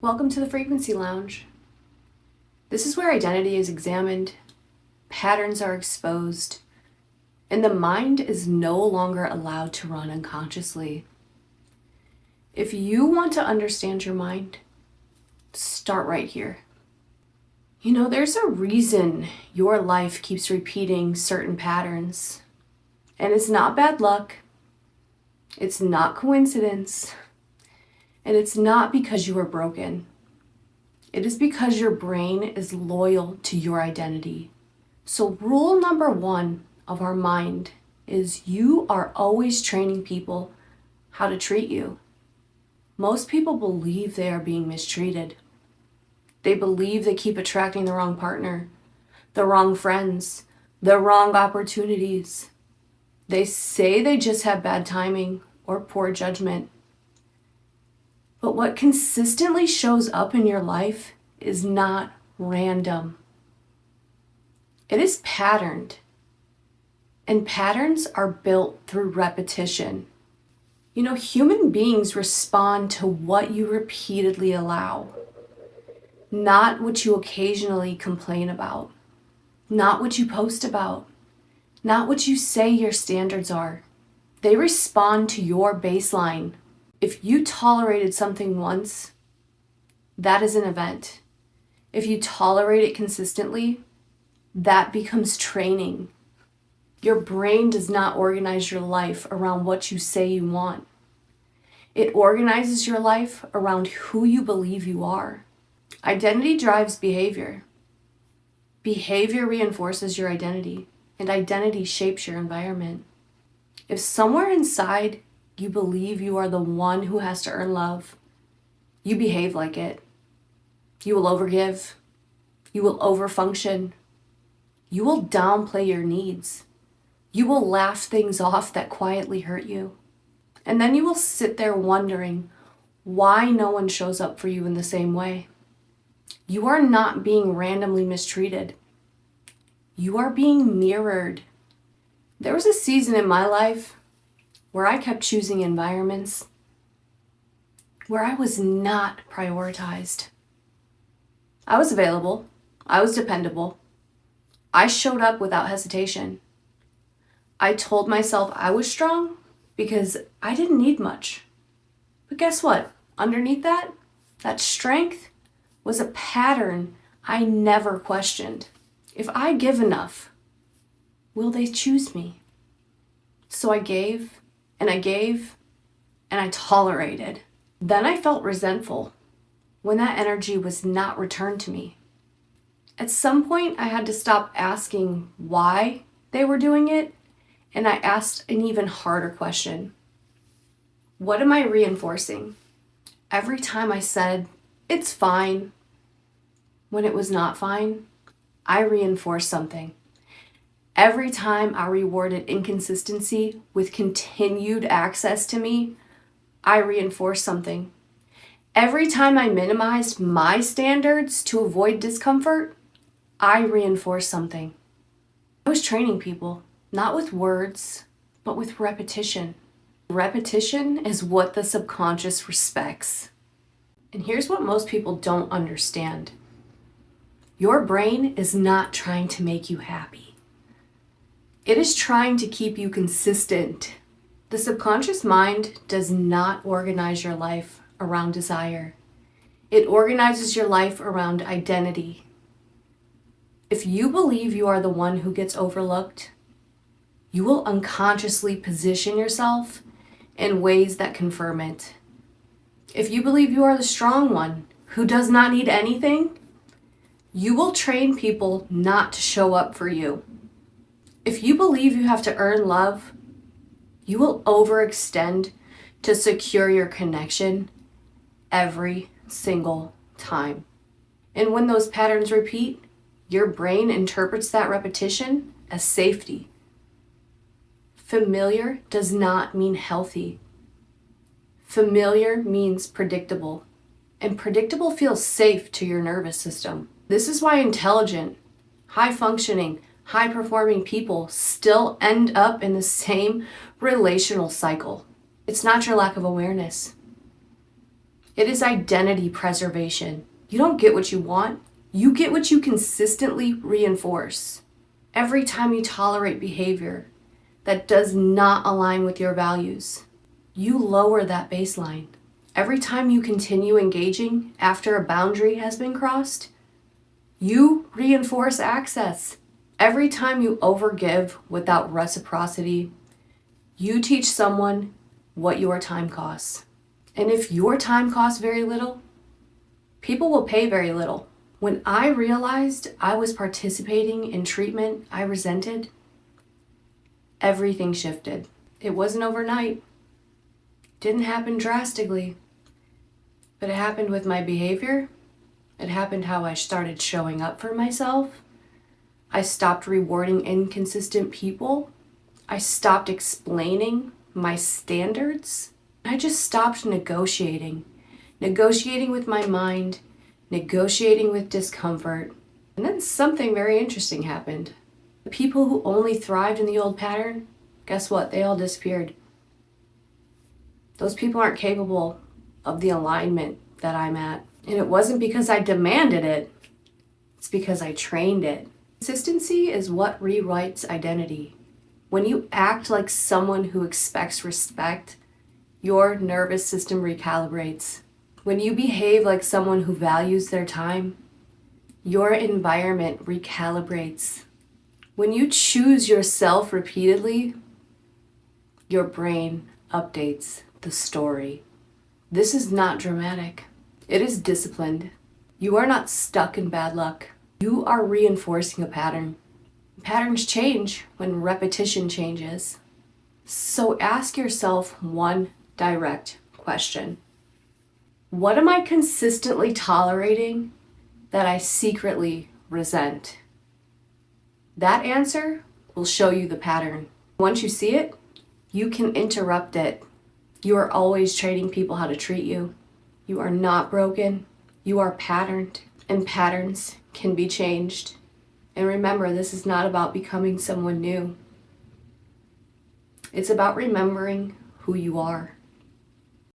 Welcome to the Frequency Lounge. This is where identity is examined, patterns are exposed, and the mind is no longer allowed to run unconsciously. If you want to understand your mind, start right here. You know, there's a reason your life keeps repeating certain patterns, and it's not bad luck, it's not coincidence, and it's not because you are broken. It is because your brain is loyal to your identity. So rule number one of our mind is you are always training people how to treat you. Most people believe they are being mistreated. They believe they keep attracting the wrong partner, the wrong friends, the wrong opportunities. They say they just have bad timing or poor judgment. But what consistently shows up in your life is not random. It is patterned. And patterns are built through repetition. You know, human beings respond to what you repeatedly allow, not what you occasionally complain about, not what you post about, not what you say your standards are. They respond to your baseline. If you tolerated something once, that is an event. If you tolerate it consistently, that becomes training. Your brain does not organize your life around what you say you want. It organizes your life around who you believe you are. Identity drives behavior. Behavior reinforces your identity, and identity shapes your environment. If somewhere inside you believe you are the one who has to earn love, you behave like it. You will overgive. You will overfunction. You will downplay your needs. You will laugh things off that quietly hurt you. And then you will sit there wondering why no one shows up for you in the same way. You are not being randomly mistreated. You are being mirrored. There was a season in my life where I kept choosing environments where I was not prioritized. I was available. I was dependable. I showed up without hesitation. I told myself I was strong because I didn't need much. But guess what? Underneath that strength was a pattern I never questioned. If I give enough, will they choose me? So I gave, and I gave, and I tolerated. Then I felt resentful when that energy was not returned to me. At some point, I had to stop asking why they were doing it, and I asked an even harder question. What am I reinforcing? Every time I said, it's fine, when it was not fine, I reinforced something. Every time I rewarded inconsistency with continued access to me, I reinforced something. Every time I minimized my standards to avoid discomfort, I reinforced something. I was training people, not with words, but with repetition. Repetition is what the subconscious respects. And here's what most people don't understand. Your brain is not trying to make you happy. It is trying to keep you consistent. The subconscious mind does not organize your life around desire. It organizes your life around identity. If you believe you are the one who gets overlooked, you will unconsciously position yourself in ways that confirm it. If you believe you are the strong one who does not need anything, you will train people not to show up for you. If you believe you have to earn love, you will overextend to secure your connection every single time. And when those patterns repeat, your brain interprets that repetition as safety. Familiar does not mean healthy. Familiar means predictable, and predictable feels safe to your nervous system. This is why intelligent, high-functioning, high-performing people still end up in the same relational cycle. It's not your lack of awareness. It is identity preservation. You don't get what you want. You get what you consistently reinforce. Every time you tolerate behavior that does not align with your values, you lower that baseline. Every time you continue engaging after a boundary has been crossed, you reinforce access. Every time you overgive without reciprocity, you teach someone what your time costs. And if your time costs very little, people will pay very little. When I realized I was participating in treatment I resented, everything shifted. It wasn't overnight. Didn't happen drastically. But it happened with my behavior. It happened how I started showing up for myself. I stopped rewarding inconsistent people. I stopped explaining my standards. I just stopped negotiating with my mind, negotiating with discomfort. And then something very interesting happened. The people who only thrived in the old pattern, guess what? They all disappeared. Those people aren't capable of the alignment that I'm at. And it wasn't because I demanded it. It's because I trained it. Consistency is what rewrites identity. When you act like someone who expects respect, your nervous system recalibrates. When you behave like someone who values their time, your environment recalibrates. When you choose yourself repeatedly, your brain updates the story. This is not dramatic. It is disciplined. You are not stuck in bad luck. You are reinforcing a pattern. Patterns change when repetition changes. So ask yourself one direct question. What am I consistently tolerating that I secretly resent? That answer will show you the pattern. Once you see it, you can interrupt it. You are always training people how to treat you. You are not broken. You are patterned, and patterns can be changed. And remember, this is not about becoming someone new. It's about remembering who you are.